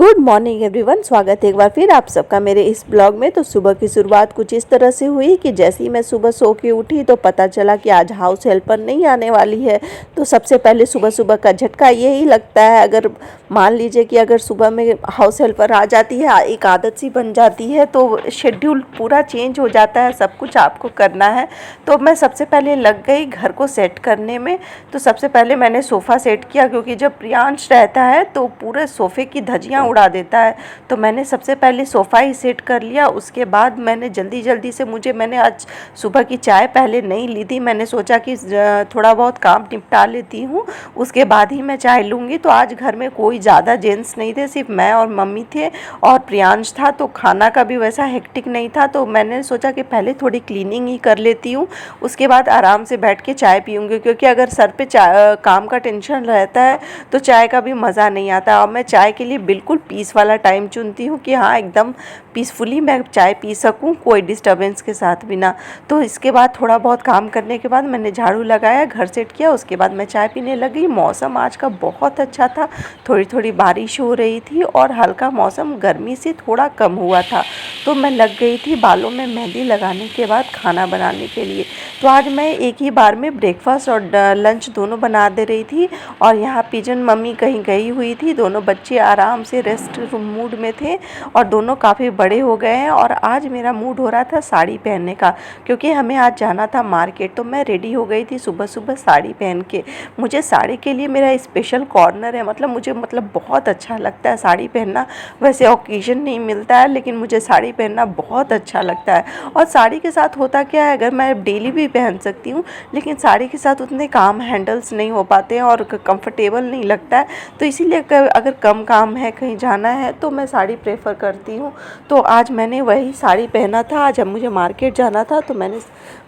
Good morning everyone. स्वागत है एक बार फिर आप सबका मेरे इस ब्लॉग में। तो सुबह की शुरुआत कुछ इस तरह से हुई कि जैसे ही मैं सुबह सो के उठी तो पता चला कि आज हाउस हेल्पर नहीं आने वाली है। तो सबसे पहले सुबह सुबह का झटका यही लगता है, अगर मान लीजिए कि अगर सुबह में हाउस हेल्पर आ जाती है, एक आदत सी बन जाती है, तो शेड्यूल पूरा चेंज हो जाता है, सब कुछ आपको करना है। तो मैं सबसे पहले लग गई घर को सेट करने में। तो सबसे पहले मैंने सोफ़ा सेट किया, क्योंकि जब प्रियांश रहता है तो पूरे सोफ़े की धज्जियाँ उड़ा देता है। तो मैंने सबसे पहले सोफ़ा ही सेट कर लिया। उसके बाद मैंने जल्दी जल्दी से मैंने आज सुबह की चाय पहले नहीं ली थी। मैंने सोचा कि थोड़ा बहुत काम निपटा लेती हूँ, उसके बाद ही मैं चाय लूँगी। तो आज घर में कोई ज़्यादा जेंट्स नहीं थे, सिर्फ मैं और मम्मी थे और प्रियांश था। तो खाना का भी वैसा हेक्टिक नहीं था, तो मैंने सोचा कि पहले थोड़ी क्लीनिंग ही कर लेती हूँ, उसके बाद आराम से बैठ के चाय पीऊँगी। क्योंकि अगर सर पे काम का टेंशन रहता है तो चाय का भी मज़ा नहीं आता। और मैं चाय के लिए बिल्कुल पीस वाला टाइम चुनती हूँ कि हाँ, एकदम पीसफुली मैं चाय पी सकूँ, कोई डिस्टर्बेंस के साथ बिना। तो इसके बाद थोड़ा बहुत काम करने के बाद मैंने झाड़ू लगाया, घर सेट किया, उसके बाद मैं चाय पीने लगी। मौसम आज का बहुत अच्छा था, थोड़ी थोड़ी बारिश हो रही थी और हल्का मौसम गर्मी से थोड़ा कम हुआ था। तो मैं लग गई थी बालों में मेहंदी लगाने के बाद खाना बनाने के लिए। तो आज मैं एक ही बार में ब्रेकफास्ट और लंच दोनों बना दे रही थी। और यहाँ पिजन मम्मी कहीं गई हुई थी, दोनों बच्चे आराम से रेस्ट मूड में थे और दोनों काफ़ी बड़े हो गए हैं। और आज मेरा मूड हो रहा था साड़ी पहनने का, क्योंकि हमें आज जाना था मार्केट। तो मैं रेडी हो गई थी सुबह सुबह साड़ी पहन के। मुझे साड़ी के लिए मेरा स्पेशल कॉर्नर है, मुझे बहुत अच्छा लगता है साड़ी पहनना। वैसे ओकेजन नहीं मिलता है, लेकिन मुझे साड़ी पहनना बहुत अच्छा लगता है। और साड़ी के साथ होता क्या है, अगर मैं डेली भी पहन सकती हूँ, लेकिन साड़ी के साथ उतने काम हैंडल्स नहीं हो पाते हैं और कंफर्टेबल नहीं लगता है। तो इसीलिए अगर कम काम है, कहीं जाना है, तो मैं साड़ी प्रेफर करती हूँ। तो आज मैंने वही साड़ी पहना था। आज जब मुझे मार्केट जाना था तो मैंने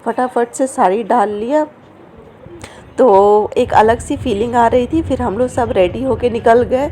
फटाफट से साड़ी डाल लिया, तो एक अलग सी फीलिंग आ रही थी। फिर हम लोग सब रेडी होके निकल गए।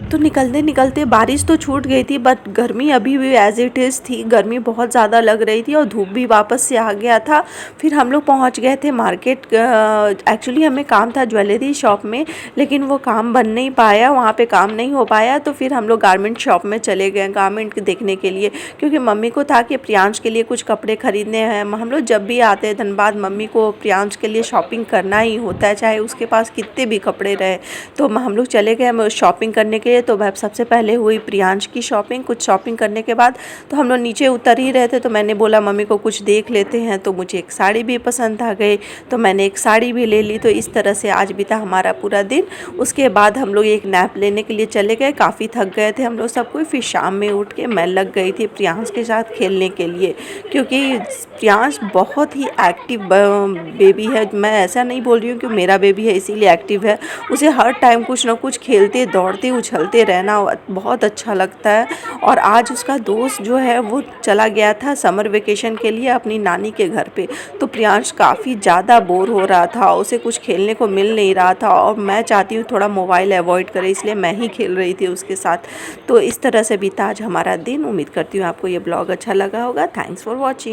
तो निकलते निकलते बारिश तो छूट गई थी, बट गर्मी अभी भी एज इट इज़ थी। गर्मी बहुत ज़्यादा लग रही थी और धूप भी वापस से आ गया था। फिर हम लोग पहुंच गए थे मार्केट। एक्चुअली हमें काम था ज्वेलरी शॉप में, लेकिन वो काम बन नहीं पाया, वहाँ पे काम नहीं हो पाया। तो फिर हम लोग गारमेंट शॉप में चले गए गारमेंट देखने के लिए, क्योंकि मम्मी को था कि प्रियांश के लिए कुछ कपड़े खरीदने हैं। हम लोग जब भी आते हैं धनबाद, मम्मी को प्रियांश के लिए शॉपिंग करना ही होता है, चाहे उसके पास कितने भी कपड़े रहे। तो हम लोग चले गए शॉपिंग करने के लिए। तो वह सबसे पहले हुई प्रियांश की शॉपिंग। कुछ शॉपिंग करने के बाद तो हम लोग नीचे उतर ही रहे थे, तो मैंने बोला मम्मी को कुछ देख लेते हैं। तो मुझे एक साड़ी भी पसंद आ गई, तो मैंने एक साड़ी भी ले ली। तो इस तरह से आज बीता हमारा पूरा दिन। उसके बाद हम लोग एक नैप लेने के लिए चले गए, काफ़ी थक गए थे हम लोग सब कोई। फिर शाम में उठ के मैं लग गई थी प्रियांश के साथ खेलने के लिए, क्योंकि प्रियांश बहुत ही एक्टिव बेबी है। मैं ऐसा नहीं बोल रही हूँ कि मेरा बेबी है इसीलिए एक्टिव है, उसे हर टाइम कुछ ना कुछ खेलते दौड़ते उछलते रहना बहुत अच्छा लगता है। और आज उसका दोस्त जो है वो चला गया था समर वेकेशन के लिए अपनी नानी के घर पे। तो प्रियांश काफ़ी ज़्यादा बोर हो रहा था, उसे कुछ खेलने को मिल नहीं रहा था और मैं चाहती हूँ थोड़ा मोबाइल अवॉइड करे, इसलिए मैं ही खेल रही थी उसके साथ। तो इस तरह से बीता आज हमारा दिन। उम्मीद करती हूँ आपको ये ब्लॉग अच्छा लगा होगा। Thanks for watching.